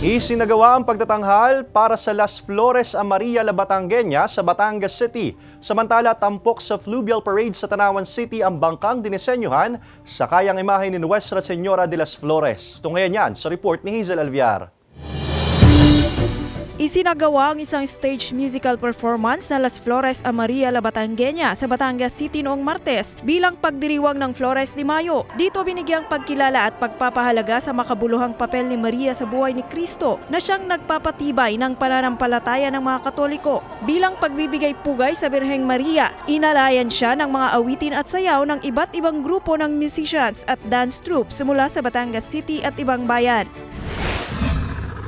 Isinagawa ang pagtatanghal para sa Las Flores a Maria la Batangueña sa Batangas City. Samantala, tampok sa Fluvial Parade sa Tanawan City ang bangkang dinisenyuhan sa kayang imahe ni Nuestra Señora de las Flores. Tunghayan yan sa report ni Hazel Alviar. Isinagawa ang isang stage musical performance na Las Flores a Maria la Batangueña sa Batangas City noong Martes bilang pagdiriwang ng Flores de Mayo. Dito binigyang pagkilala at pagpapahalaga sa makabuluhang papel ni Maria sa buhay ni Cristo na siyang nagpapatibay ng pananampalataya ng mga Katoliko. Bilang pagbibigay pugay sa Birheng Maria, inalayan siya ng mga awitin at sayaw ng iba't ibang grupo ng musicians at dance troops mula sa Batangas City at ibang bayan.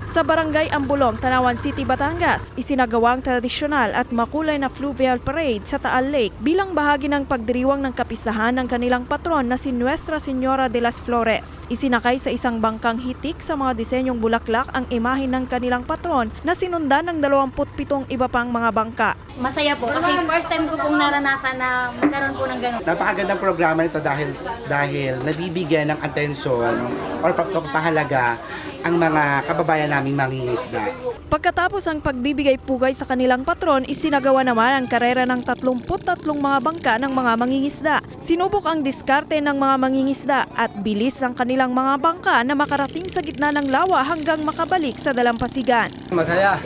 Sa Barangay Ambulong, Tanawan City, Batangas, isinagawa ang tradisyonal at makulay na Fluvial Parade sa Taal Lake bilang bahagi ng pagdiriwang ng kapistahan ng kanilang patron na si Nuestra Señora de las Flores. Isinakay sa isang bangkang hitik sa mga disenyong bulaklak ang imahe ng kanilang patron na sinundan ng 27 iba pang mga bangka. Masaya po kasi first time ko pong naranasan na magkaroon po ng ganun. Napakagandang programa ito dahil nabibigyan ng atensyon or pagpapahalaga ang mga kababayan naming mangingisda. Pagkatapos ang pagbibigay pugay sa kanilang patron, isinagawa naman ang karera ng 33 mga bangka ng mga mangingisda. Sinubok ang diskarte ng mga mangingisda at bilis ang kanilang mga bangka na makarating sa gitna ng lawa hanggang makabalik sa dalampasigan. Masaya.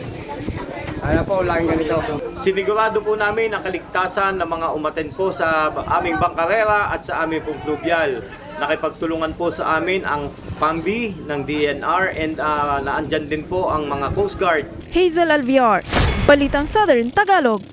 Ano po, laging ganito. Sinigurado po namin ang kaligtasan ng mga umaten po sa aming bangkarera at sa aming pong fluvial. Nakipagtulungan po sa amin ang PAMBI ng DNR and naandyan din po ang mga Coast Guard. Hazel Alviar, Balitang Southern Tagalog.